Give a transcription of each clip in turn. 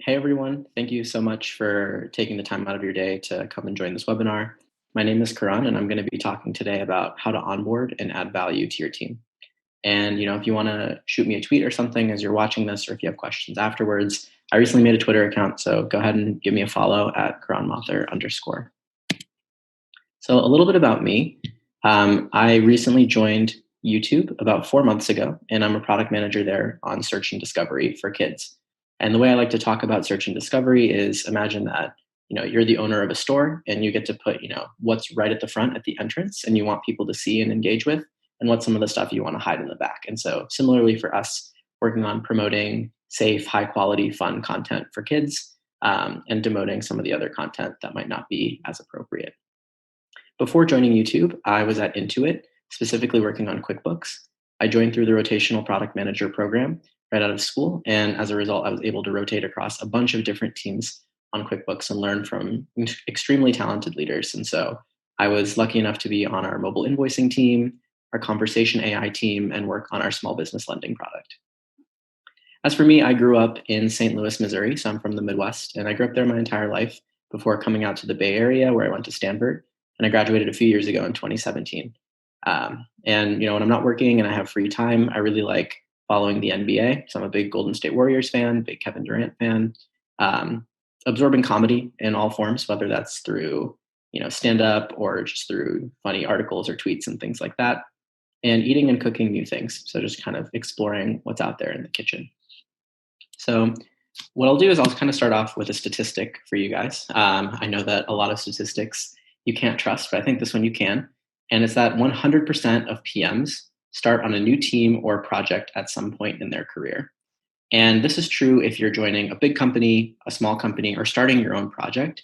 Hey everyone, thank you so much for taking the time out of your day to come and join this webinar. My name is Karan and I'm going to be talking today about how to onboard and add value to your team. And if you want to shoot me a tweet or something as you're watching this, or if you have questions afterwards, I recently made a Twitter account, so go ahead and give me a follow at Mathur_. So a little bit about me. I recently joined YouTube about 4 months ago, and I'm a product manager there on search and discovery for kids. And the way I like to talk about search and discovery is imagine that you're the owner of a store, and you get to put what's right at the front at the entrance, and you want people to see and engage with, and what's some of the stuff you want to hide in the back. And so similarly for us, working on promoting safe, high quality, fun content for kids, and demoting some of the other content that might not be as appropriate. Before joining YouTube, I was at Intuit, specifically working on QuickBooks. I joined through the rotational product manager program right out of school. And as a result, I was able to rotate across a bunch of different teams on QuickBooks and learn from extremely talented leaders. And so I was lucky enough to be on our mobile invoicing team, our conversation AI team, and work on our small business lending product. As for me, I grew up in St. Louis, Missouri, so I'm from the Midwest, and I grew up there my entire life before coming out to the Bay Area, where I went to Stanford, and I graduated a few years ago in 2017. And when I'm not working and I have free time, I really like following the NBA. So I'm a big Golden State Warriors fan, big Kevin Durant fan. Absorbing comedy in all forms, whether that's through stand up or just through funny articles or tweets and things like that, and eating and cooking new things. So just kind of exploring what's out there in the kitchen. So what I'll do is I'll kind of start off with a statistic for you guys. I know that a lot of statistics you can't trust, but I think this one you can. And it's that 100% of PMs start on a new team or project at some point in their career. And this is true if you're joining a big company, a small company, or starting your own project.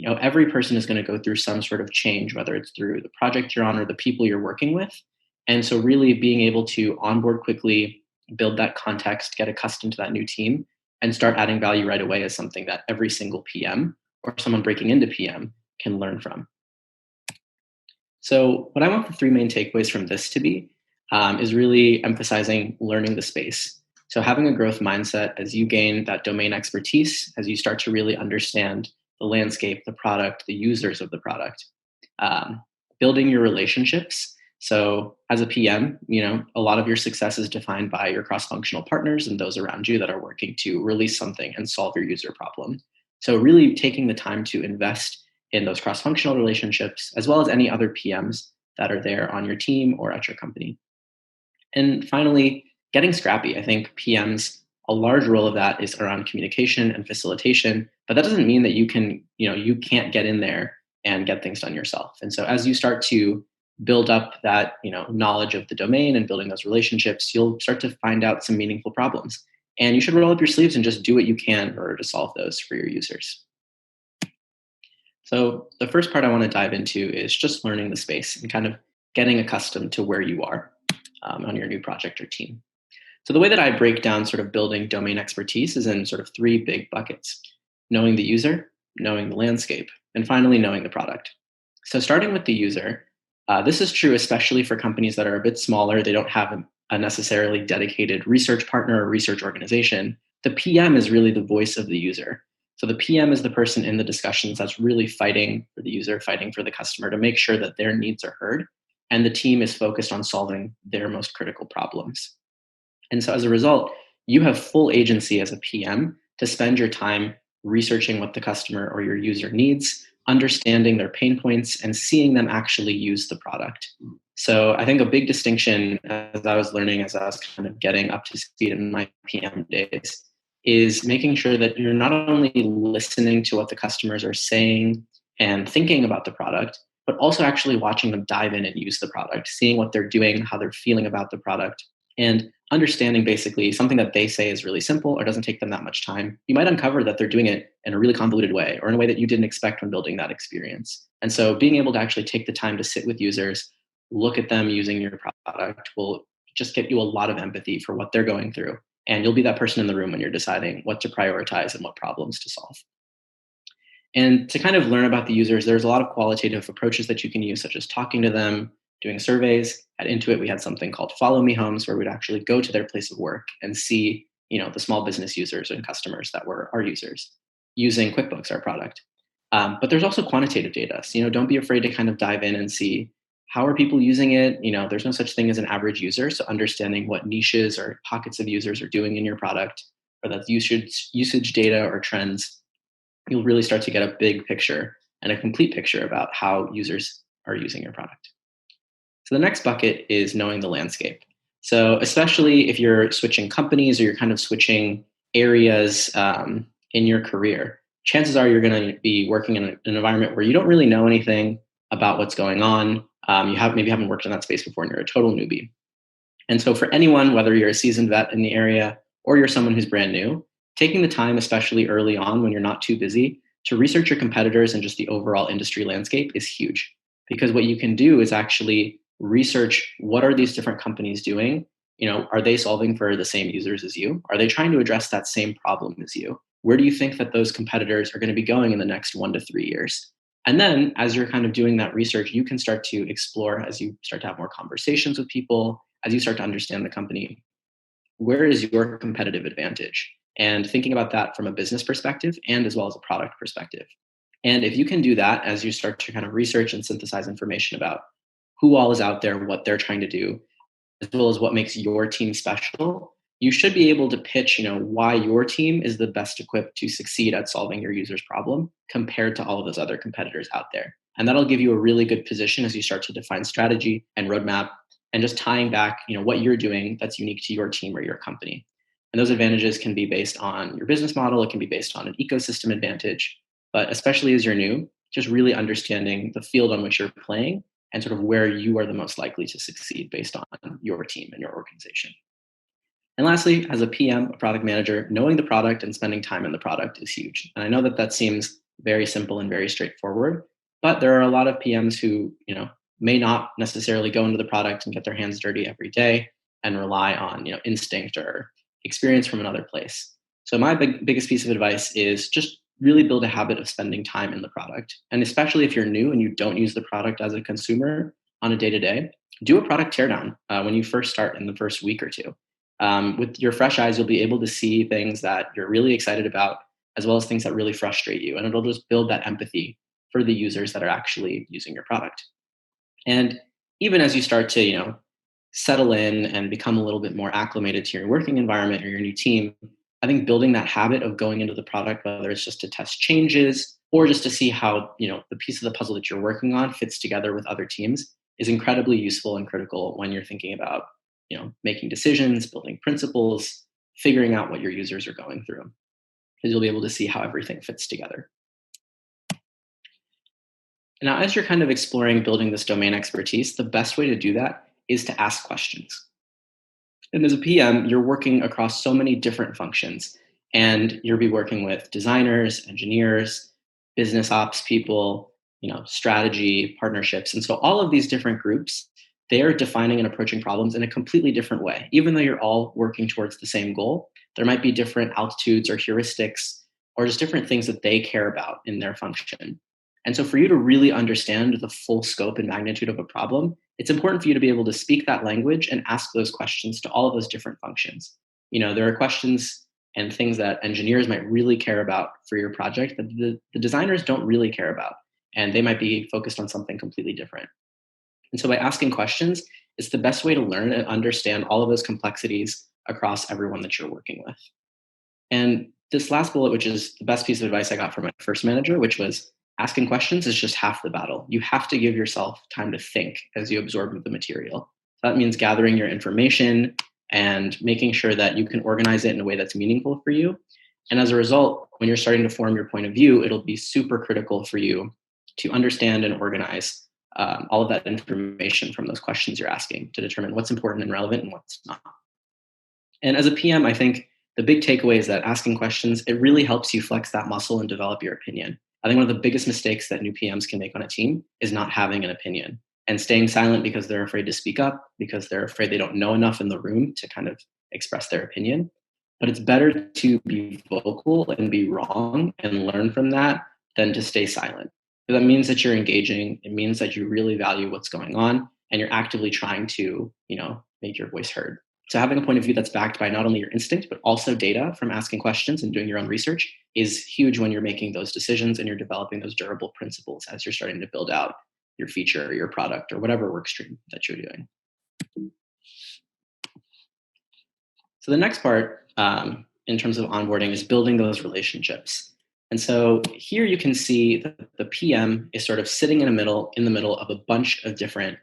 Every person is going to go through some sort of change, whether it's through the project you're on or the people you're working with. And so really being able to onboard quickly, build that context, get accustomed to that new team, and start adding value right away is something that every single PM or someone breaking into PM can learn from. So what I want the three main takeaways from this to be is really emphasizing learning the space. So having a growth mindset as you gain that domain expertise, as you start to really understand the landscape, the product, the users of the product, building your relationships. So as a PM, a lot of your success is defined by your cross-functional partners and those around you that are working to release something and solve your user problem. So really taking the time to invest in those cross-functional relationships, as well as any other PMs that are there on your team or at your company. And finally, getting scrappy. I think PMs, a large role of that is around communication and facilitation, but that doesn't mean that you can't get in there and get things done yourself. And so as you start to build up that, knowledge of the domain and building those relationships, you'll start to find out some meaningful problems. And you should roll up your sleeves and just do what you can in order to solve those for your users. So the first part I want to dive into is just learning the space and kind of getting accustomed to where you are on your new project or team. So the way that I break down sort of building domain expertise is in sort of three big buckets: knowing the user, knowing the landscape, and finally knowing the product. So starting with the user, this is true especially for companies that are a bit smaller. They don't have a necessarily dedicated research partner or research organization. The PM is really the voice of the user. So the PM is the person in the discussions that's really fighting for the user, fighting for the customer to make sure that their needs are heard. And the team is focused on solving their most critical problems. And so as a result, you have full agency as a PM to spend your time researching what the customer or your user needs, understanding their pain points, and seeing them actually use the product. So I think a big distinction as I was learning, as I was kind of getting up to speed in my PM days, is making sure that you're not only listening to what the customers are saying and thinking about the product, but also actually watching them dive in and use the product, seeing what they're doing, how they're feeling about the product, and understanding basically something that they say is really simple or doesn't take them that much time. You might uncover that they're doing it in a really convoluted way or in a way that you didn't expect when building that experience. And so being able to actually take the time to sit with users, look at them using your product will just get you a lot of empathy for what they're going through. And you'll be that person in the room when you're deciding what to prioritize and what problems to solve. And to kind of learn about the users, there's a lot of qualitative approaches that you can use, such as talking to them, doing surveys. At Intuit, we had something called Follow Me Homes, where we'd actually go to their place of work and see the small business users and customers that were our users using QuickBooks, our product. But there's also quantitative data. So, don't be afraid to kind of dive in and see how are people using it. There's no such thing as an average user. So understanding what niches or pockets of users are doing in your product, or that's usage data or trends, you'll really start to get a big picture and a complete picture about how users are using your product. So the next bucket is knowing the landscape. So especially if you're switching companies or you're kind of switching areas in your career, chances are you're going to be working in an environment where you don't really know anything about what's going on. You maybe haven't worked in that space before and you're a total newbie. And so for anyone, whether you're a seasoned vet in the area or you're someone who's brand new, taking the time, especially early on when you're not too busy, to research your competitors and just the overall industry landscape is huge. Because what you can do is actually research, what are these different companies doing? Are they solving for the same users as you? Are they trying to address that same problem as you? Where do you think that those competitors are going to be going in the next 1 to 3 years? And then as you're kind of doing that research, you can start to explore, as you start to have more conversations with people, as you start to understand the company, where is your competitive advantage? And thinking about that from a business perspective and as well as a product perspective. And if you can do that as you start to kind of research and synthesize information about who all is out there, what they're trying to do, as well as what makes your team special, you should be able to pitch, why your team is the best equipped to succeed at solving your user's problem compared to all of those other competitors out there. And that'll give you a really good position as you start to define strategy and roadmap and just tying back, what you're doing that's unique to your team or your company. And those advantages can be based on your business model. It can be based on an ecosystem advantage, but especially as you're new, just really understanding the field on which you're playing and sort of where you are the most likely to succeed based on your team and your organization. And lastly, as a PM, a product manager, knowing the product and spending time in the product is huge. And I know that that seems very simple and very straightforward, but there are a lot of PMs who, may not necessarily go into the product and get their hands dirty every day and rely on, instinct or experience from another place. So my biggest piece of advice is just really build a habit of spending time in the product. And especially if you're new and you don't use the product as a consumer on a day-to-day, do a product teardown when you first start in the first week or two. With your fresh eyes, you'll be able to see things that you're really excited about, as well as things that really frustrate you. And it'll just build that empathy for the users that are actually using your product. And even as you start to, settle in and become a little bit more acclimated to your working environment or your new team, I think building that habit of going into the product, whether it's just to test changes or just to see how, the piece of the puzzle that you're working on fits together with other teams, is incredibly useful and critical when you're thinking about, making decisions, building principles, figuring out what your users are going through, because you'll be able to see how everything fits together. Now, as you're kind of exploring building this domain expertise, the best way to do that is to ask questions. And as a PM, you're working across so many different functions, and you'll be working with designers, engineers, business ops people, strategy, partnerships. And so all of these different groups, they are defining and approaching problems in a completely different way. Even though you're all working towards the same goal, there might be different altitudes or heuristics or just different things that they care about in their function. And so for you to really understand the full scope and magnitude of a problem, it's important for you to be able to speak that language and ask those questions to all of those different functions. There are questions and things that engineers might really care about for your project that the designers don't really care about, and they might be focused on something completely different. And so by asking questions, it's the best way to learn and understand all of those complexities across everyone that you're working with. And this last bullet, which is the best piece of advice I got from my first manager, which was asking questions is just half the battle. You have to give yourself time to think as you absorb the material. That means gathering your information and making sure that you can organize it in a way that's meaningful for you. And as a result, when you're starting to form your point of view, it'll be super critical for you to understand and organize all of that information from those questions you're asking to determine what's important and relevant and what's not. And as a PM, I think the big takeaway is that asking questions, it really helps you flex that muscle and develop your opinion. I think one of the biggest mistakes that new PMs can make on a team is not having an opinion and staying silent because they're afraid to speak up, because they're afraid they don't know enough in the room to kind of express their opinion. But it's better to be vocal and be wrong and learn from that than to stay silent. That means that you're engaging. It means that you really value what's going on and you're actively trying to, make your voice heard. So having a point of view that's backed by not only your instinct, but also data from asking questions and doing your own research is huge when you're making those decisions and you're developing those durable principles as you're starting to build out your feature or your product or whatever work stream that you're doing. So the next part in terms of onboarding is building those relationships. And so here you can see that the PM is sort of sitting in the middle of a bunch of different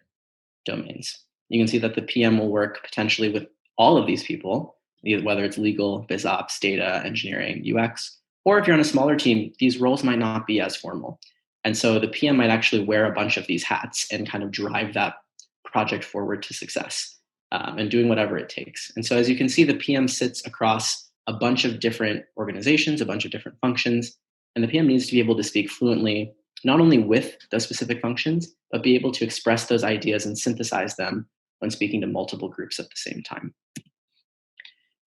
domains. You can see that the PM will work potentially with all of these people, whether it's legal, biz ops, data, engineering, UX, or if you're on a smaller team, these roles might not be as formal. And so the PM might actually wear a bunch of these hats and kind of drive that project forward to success and doing whatever it takes. And so as you can see, the PM sits across a bunch of different organizations, a bunch of different functions, and the PM needs to be able to speak fluently, not only with those specific functions, but be able to express those ideas and synthesize them when speaking to multiple groups at the same time.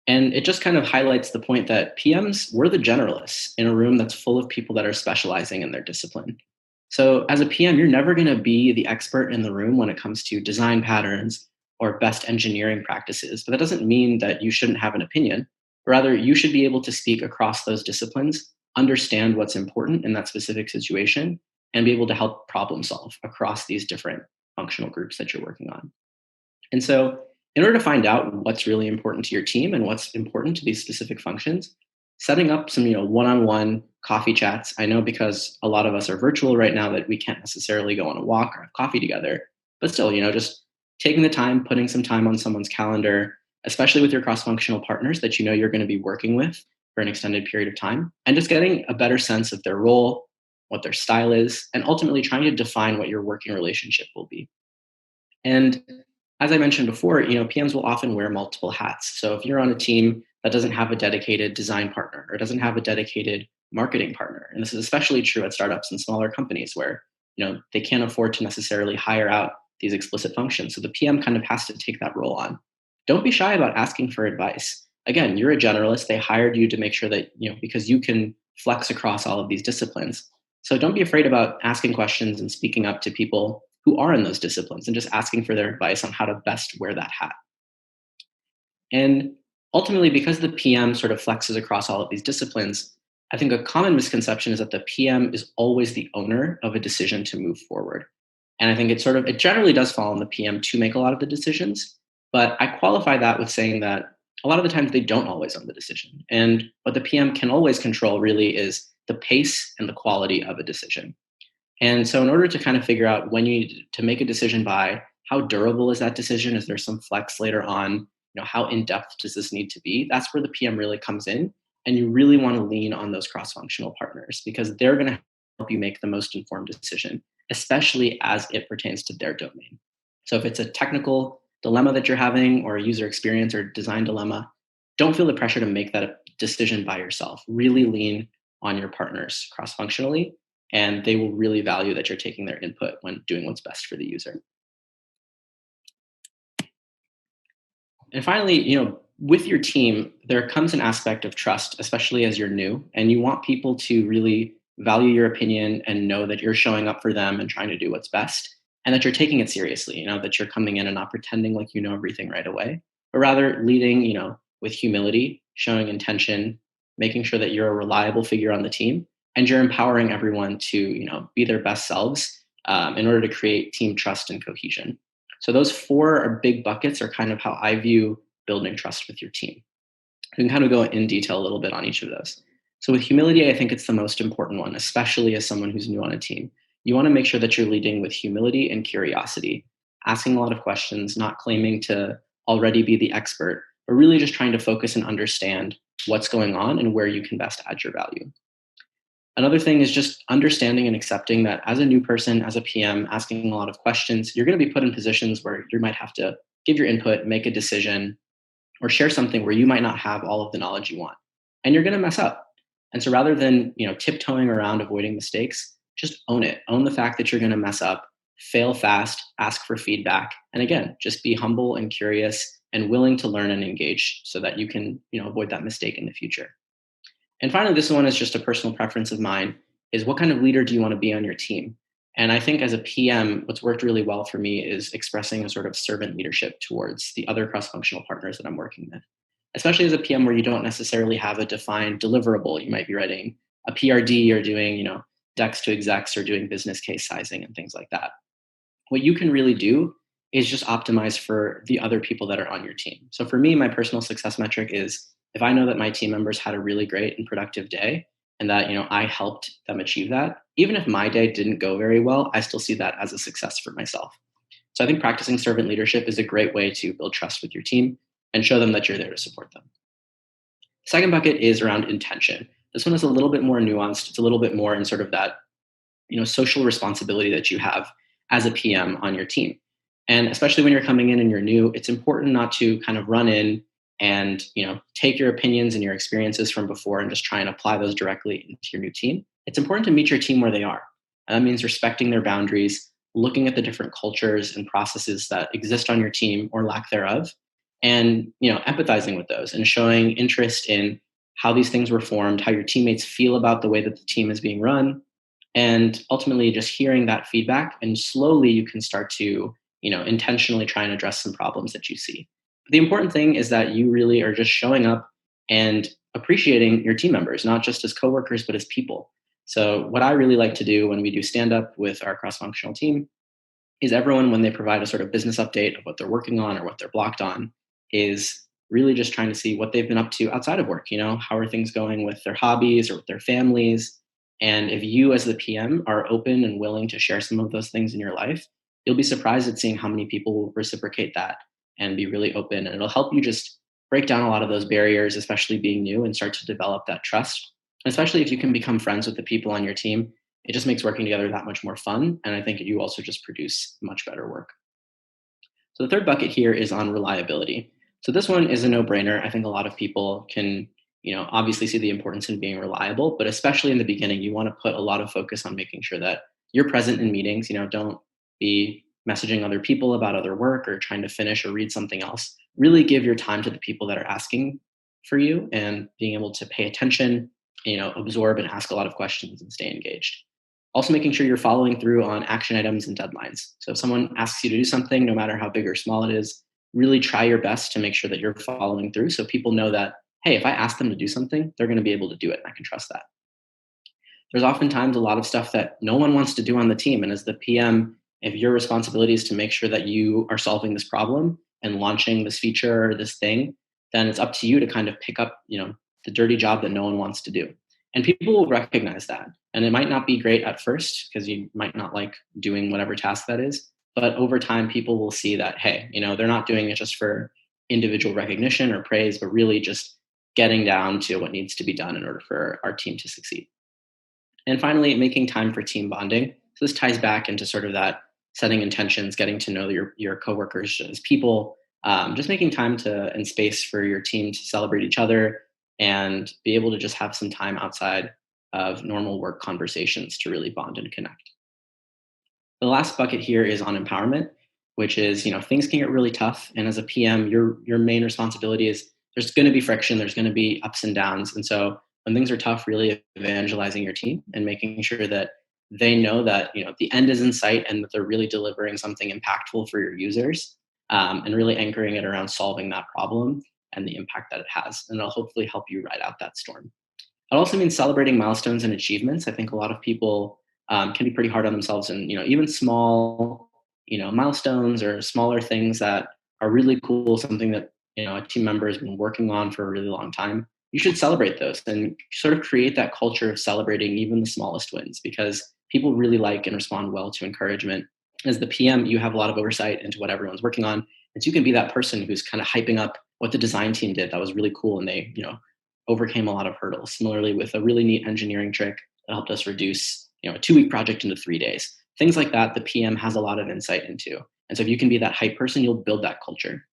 And it just kind of highlights the point that PMs, we're the generalists in a room that's full of people that are specializing in their discipline. So as a PM, you're never going to be the expert in the room when it comes to design patterns or best engineering practices. But that doesn't mean that you shouldn't have an opinion. Rather, you should be able to speak across those disciplines, understand what's important in that specific situation, and be able to help problem solve across these different functional groups that you're working on. And so in order to find out what's really important to your team and what's important to these specific functions, setting up some, one-on-one coffee chats. I know because a lot of us are virtual right now that we can't necessarily go on a walk or have coffee together, but still, just taking the time, putting some time on someone's calendar, especially with your cross-functional partners that you're going to be working with for an extended period of time, and just getting a better sense of their role, what their style is, and ultimately trying to define what your working relationship will be. And as I mentioned before, PMs will often wear multiple hats. So if you're on a team that doesn't have a dedicated design partner or doesn't have a dedicated marketing partner, and this is especially true at startups and smaller companies where they can't afford to necessarily hire out these explicit functions. So the PM kind of has to take that role on. Don't be shy about asking for advice. Again, you're a generalist. They hired you to make sure that, because you can flex across all of these disciplines. So don't be afraid about asking questions and speaking up to people who are in those disciplines and just asking for their advice on how to best wear that hat. And ultimately, because the PM sort of flexes across all of these disciplines, I think a common misconception is that the PM is always the owner of a decision to move forward. And I think it generally does fall on the PM to make a lot of the decisions, but I qualify that with saying that a lot of the times they don't always own the decision. And what the PM can always control really is the pace and the quality of a decision. And so in order to kind of figure out when you need to make a decision by, how durable is that decision? Is there some flex later on? How in-depth does this need to be? That's where the PM really comes in. And you really want to lean on those cross-functional partners because they're going to help you make the most informed decision, especially as it pertains to their domain. So if it's a technical dilemma that you're having or a user experience or design dilemma, don't feel the pressure to make that decision by yourself. Really lean on your partners cross-functionally, and they will really value that you're taking their input when doing what's best for the user. And finally, with your team, there comes an aspect of trust, especially as you're new, and you want people to really value your opinion and know that you're showing up for them and trying to do what's best, and that you're taking it seriously, that you're coming in and not pretending like you know everything right away, but rather leading, with humility, showing intention, making sure that you're a reliable figure on the team, and you're empowering everyone to, be their best selves in order to create team trust and cohesion. So those four big buckets are kind of how I view building trust with your team. We can kind of go in detail a little bit on each of those. So with humility, I think it's the most important one, especially as someone who's new on a team. You want to make sure that you're leading with humility and curiosity, asking a lot of questions, not claiming to already be the expert, but really just trying to focus and understand what's going on and where you can best add your value. Another thing is just understanding and accepting that as a new person, as a PM, asking a lot of questions, you're going to be put in positions where you might have to give your input, make a decision, or share something where you might not have all of the knowledge you want. And you're going to mess up. And so rather than, tiptoeing around avoiding mistakes, just own it. Own the fact that you're going to mess up, fail fast, ask for feedback. And again, just be humble and curious and willing to learn and engage so that you can, avoid that mistake in the future. And finally, this one is just a personal preference of mine, is what kind of leader do you want to be on your team? And I think as a PM, what's worked really well for me is expressing a sort of servant leadership towards the other cross-functional partners that I'm working with. Especially as a PM where you don't necessarily have a defined deliverable. You might be writing a PRD or doing, decks to execs or doing business case sizing and things like that. What you can really do is just optimize for the other people that are on your team. So for me, my personal success metric is if I know that my team members had a really great and productive day and that, I helped them achieve that, even if my day didn't go very well, I still see that as a success for myself. So I think practicing servant leadership is a great way to build trust with your team and show them that you're there to support them. Second bucket is around intention. This one is a little bit more nuanced. It's a little bit more in sort of that, social responsibility that you have as a PM on your team. And especially when you're coming in and you're new, it's important not to kind of run in and, take your opinions and your experiences from before and just try and apply those directly into your new team. It's important to meet your team where they are. And that means respecting their boundaries, looking at the different cultures and processes that exist on your team or lack thereof, and, empathizing with those and showing interest in how these things were formed, how your teammates feel about the way that the team is being run, and ultimately just hearing that feedback, and slowly you can start to, intentionally try and address some problems that you see. But the important thing is that you really are just showing up and appreciating your team members, not just as coworkers but as people. So what I really like to do when we do stand up with our cross-functional team is everyone, when they provide a sort of business update of what they're working on or what they're blocked on, is really just trying to see what they've been up to outside of work. How are things going with their hobbies or with their families? And if you, as the PM, are open and willing to share some of those things in your life, you'll be surprised at seeing how many people will reciprocate that and be really open. And it'll help you just break down a lot of those barriers, especially being new, and start to develop that trust. And especially if you can become friends with the people on your team, it just makes working together that much more fun. And I think you also just produce much better work. So the third bucket here is on reliability. So this one is a no-brainer. I think a lot of people can, obviously see the importance in being reliable, but especially in the beginning, you want to put a lot of focus on making sure that you're present in meetings. Don't be messaging other people about other work or trying to finish or read something else. Really give your time to the people that are asking for you and being able to pay attention, absorb and ask a lot of questions and stay engaged. Also making sure you're following through on action items and deadlines. So if someone asks you to do something, no matter how big or small it is, really try your best to make sure that you're following through so people know that, hey, if I ask them to do something, they're going to be able to do it and I can trust that. There's oftentimes a lot of stuff that no one wants to do on the team. And as the PM, if your responsibility is to make sure that you are solving this problem and launching this feature or this thing, then it's up to you to kind of pick up, the dirty job that no one wants to do. And people will recognize that. And it might not be great at first because you might not like doing whatever task that is. But over time, people will see that, hey, they're not doing it just for individual recognition or praise, but really just getting down to what needs to be done in order for our team to succeed. And finally, making time for team bonding. So this ties back into sort of that setting intentions, getting to know your coworkers as people, just making time and space for your team to celebrate each other and be able to just have some time outside of normal work conversations to really bond and connect. The last bucket here is on empowerment, which is, things can get really tough. And as a PM, your main responsibility is there's going to be friction, there's going to be ups and downs. And so when things are tough, really evangelizing your team and making sure that they know that, the end is in sight and that they're really delivering something impactful for your users, and really anchoring it around solving that problem and the impact that it has. And it'll hopefully help you ride out that storm. It also means celebrating milestones and achievements. I think a lot of people can be pretty hard on themselves, and even small, milestones or smaller things that are really cool. Something that a team member has been working on for a really long time. You should celebrate those and sort of create that culture of celebrating even the smallest wins, because people really like and respond well to encouragement. As the PM, you have a lot of oversight into what everyone's working on, and so you can be that person who's kind of hyping up what the design team did that was really cool, and they overcame a lot of hurdles. Similarly, with a really neat engineering trick that helped us reduce a 2-week project into 3 days. Things like that, the PM has a lot of insight into. And so if you can be that hype person, you'll build that culture.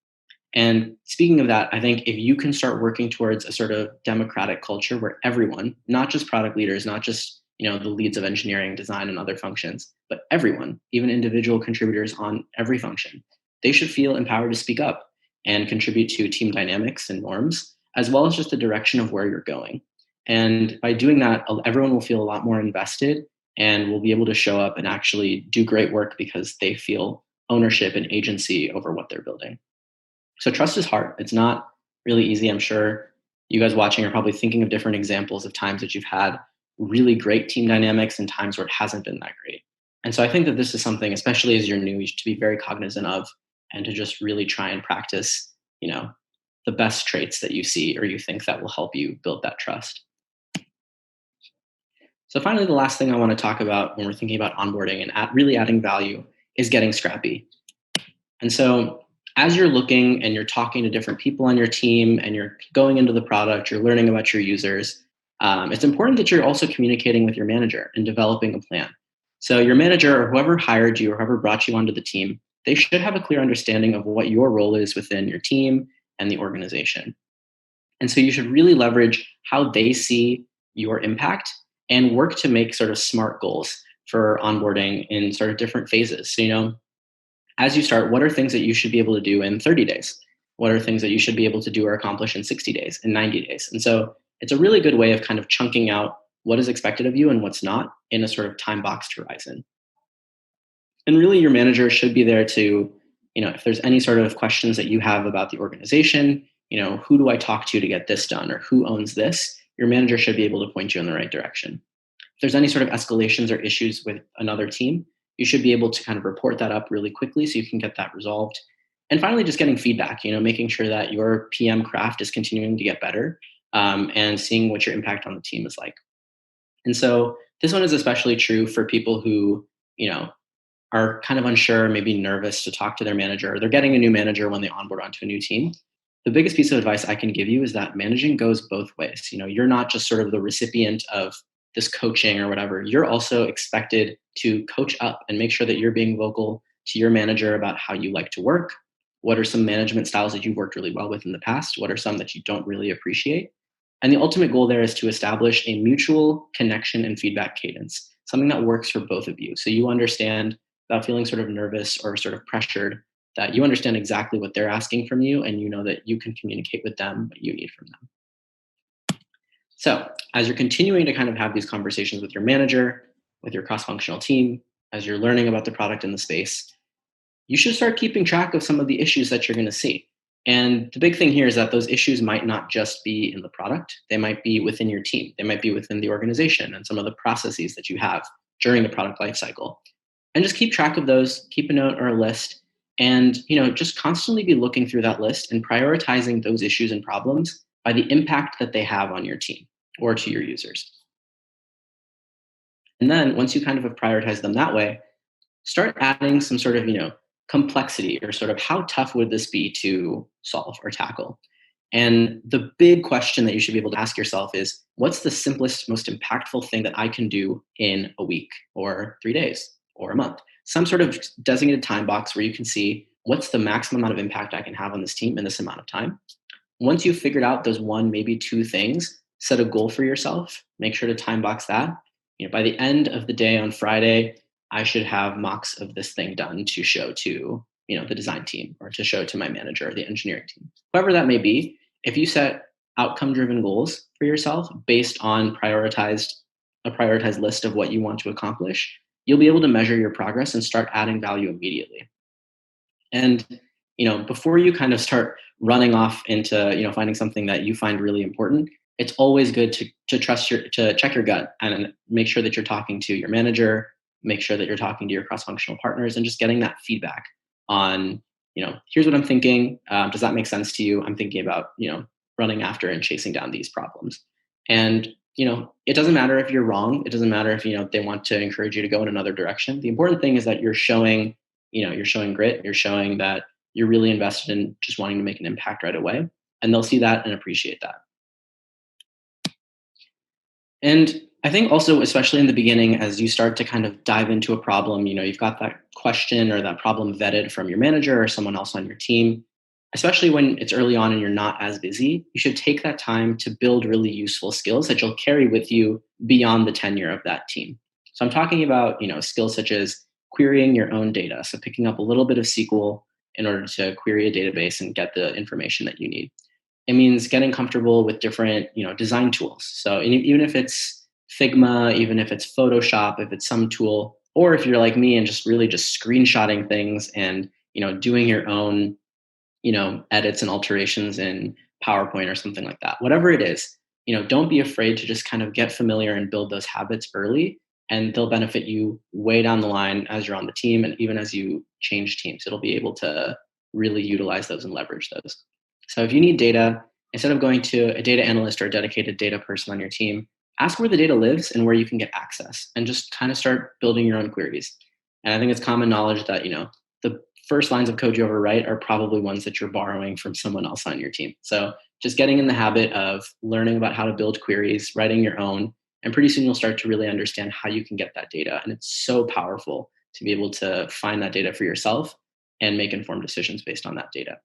And speaking of that, I think if you can start working towards a sort of democratic culture where everyone, not just product leaders, not just the leads of engineering, design, and other functions, but everyone, even individual contributors on every function, they should feel empowered to speak up and contribute to team dynamics and norms, as well as just the direction of where you're going. And by doing that, everyone will feel a lot more invested and will be able to show up and actually do great work because they feel ownership and agency over what they're building. So trust is hard. It's not really easy. I'm sure you guys watching are probably thinking of different examples of times that you've had really great team dynamics and times where it hasn't been that great. And so I think that this is something, especially as you're new, you should be very cognizant of and to just really try and practice, you know, the best traits that you see or you think that will help you build that trust. So finally, the last thing I want to talk about when we're thinking about onboarding and really adding value is getting scrappy. And so as you're looking and you're talking to different people on your team and you're going into the product, you're learning about your users, it's important that you're also communicating with your manager and developing a plan. So your manager or whoever hired you or whoever brought you onto the team, they should have a clear understanding of what your role is within your team and the organization. And so you should really leverage how they see your impact and work to make sort of smart goals for onboarding in sort of different phases. So, as you start, what are things that you should be able to do in 30 days? What are things that you should be able to do or accomplish in 60 days, in 90 days? And so it's a really good way of kind of chunking out what is expected of you and what's not in a sort of time boxed horizon. And really, your manager should be there to, if there's any sort of questions that you have about the organization, who do I talk to get this done or who owns this? Your manager should be able to point you in the right direction. If there's any sort of escalations or issues with another team, you should be able to kind of report that up really quickly so you can get that resolved. And finally, just getting feedback, making sure that your PM craft is continuing to get better and seeing what your impact on the team is like. And so this one is especially true for people who, are kind of unsure, maybe nervous to talk to their manager, or they're getting a new manager when they onboard onto a new team. The biggest piece of advice I can give you is that managing goes both ways. You're not just sort of the recipient of this coaching or whatever. You're also expected to coach up and make sure that you're being vocal to your manager about how you like to work. What are some management styles that you've worked really well with in the past? What are some that you don't really appreciate? And the ultimate goal there is to establish a mutual connection and feedback cadence, something that works for both of you. So you understand, without feeling sort of nervous or sort of pressured, that you understand exactly what they're asking from you and you know that you can communicate with them what you need from them. So as you're continuing to kind of have these conversations with your manager, with your cross-functional team, as you're learning about the product in the space, you should start keeping track of some of the issues that you're going to see. And the big thing here is that those issues might not just be in the product. They might be within your team. They might be within the organization and some of the processes that you have during the product lifecycle. And just keep track of those, keep a note or a list, and just constantly be looking through that list and prioritizing those issues and problems by the impact that they have on your team or to your users. And then once you kind of have prioritized them that way, start adding some sort of, complexity or sort of how tough would this be to solve or tackle? And the big question that you should be able to ask yourself is, what's the simplest, most impactful thing that I can do in a week or 3 days or a month? Some sort of designated time box where you can see what's the maximum amount of impact I can have on this team in this amount of time. Once you've figured out those one, maybe two things, set a goal for yourself. Make sure to time box that. By the end of the day on Friday, I should have mocks of this thing done to show to, the design team or to show to my manager or the engineering team. Whoever that may be, if you set outcome-driven goals for yourself based on a prioritized list of what you want to accomplish, you'll be able to measure your progress and start adding value immediately. And, before you kind of start running off into, finding something that you find really important, it's always good to check your gut and make sure that you're talking to your manager, make sure that you're talking to your cross-functional partners and just getting that feedback on, here's what I'm thinking. Does that make sense to you? I'm thinking about, running after and chasing down these problems. And, it doesn't matter if you're wrong. It doesn't matter if, they want to encourage you to go in another direction. The important thing is that you're showing grit. You're showing that you're really invested in just wanting to make an impact right away. And they'll see that and appreciate that. And I think also, especially in the beginning, as you start to kind of dive into a problem, you've got that question or that problem vetted from your manager or someone else on your team, especially when it's early on and you're not as busy, you should take that time to build really useful skills that you'll carry with you beyond the tenure of that team. So I'm talking about, skills such as querying your own data. So picking up a little bit of SQL in order to query a database and get the information that you need. It means getting comfortable with different, design tools. So even if it's, Figma, even if it's Photoshop, if it's some tool, or if you're like me and just really just screenshotting things and doing your own edits and alterations in PowerPoint or something like that. Whatever it is, don't be afraid to just kind of get familiar and build those habits early, and they'll benefit you way down the line as you're on the team and even as you change teams. It'll be able to really utilize those and leverage those. So if you need data, instead of going to a data analyst or a dedicated data person on your team, ask where the data lives and where you can get access and just kind of start building your own queries. And I think it's common knowledge that, the first lines of code you ever write are probably ones that you're borrowing from someone else on your team. So just getting in the habit of learning about how to build queries, writing your own, and pretty soon you'll start to really understand how you can get that data. And it's so powerful to be able to find that data for yourself and make informed decisions based on that data.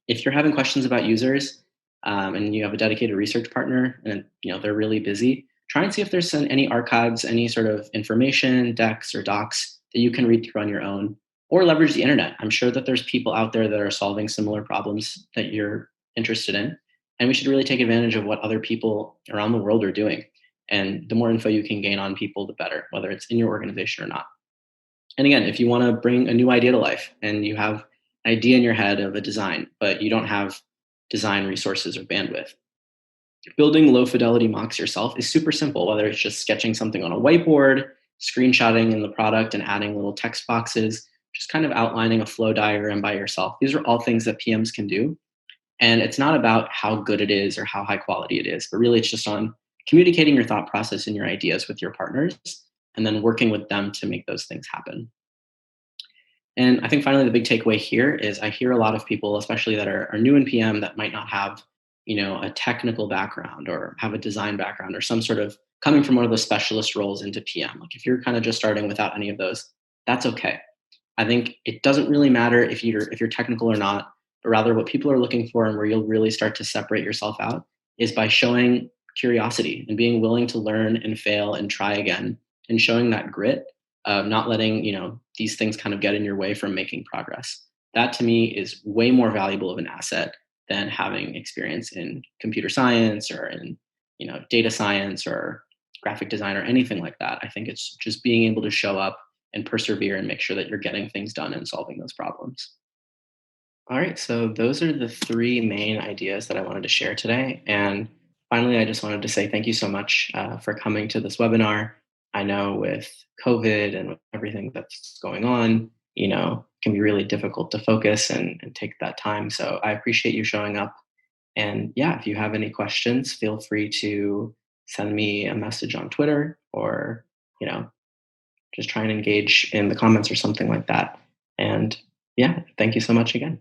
If you're having questions about users, and you have a dedicated research partner and they're really busy, try and see if there's any archives, any sort of information, decks or docs that you can read through on your own, or leverage the internet. I'm sure that there's people out there that are solving similar problems that you're interested in, and we should really take advantage of what other people around the world are doing. And the more info you can gain on people, the better, whether it's in your organization or not. And again, if you want to bring a new idea to life and you have an idea in your head of a design, but you don't have design resources or bandwidth, building low fidelity mocks yourself is super simple, whether it's just sketching something on a whiteboard, screenshotting in the product and adding little text boxes, just kind of outlining a flow diagram by yourself. These are all things that PMs can do. And it's not about how good it is or how high quality it is, but really it's just on communicating your thought process and your ideas with your partners and then working with them to make those things happen. And I think finally the big takeaway here is I hear a lot of people, especially that are new in PM, that might not have, a technical background or have a design background or some sort of coming from one of those specialist roles into PM. Like if you're kind of just starting without any of those, that's okay. I think it doesn't really matter if you're technical or not, but rather what people are looking for and where you'll really start to separate yourself out is by showing curiosity and being willing to learn and fail and try again and showing that grit of not letting, these things kind of get in your way from making progress. That to me is way more valuable of an asset than having experience in computer science or in, data science or graphic design or anything like that. I think it's just being able to show up and persevere and make sure that you're getting things done and solving those problems. All right, so those are the three main ideas that I wanted to share today. And finally, I just wanted to say thank you so much for coming to this webinar. I know with COVID and with everything that's going on, it can be really difficult to focus and take that time. So I appreciate you showing up. And yeah, if you have any questions, feel free to send me a message on Twitter or, you know, just try and engage in the comments or something like that. And yeah, thank you so much again.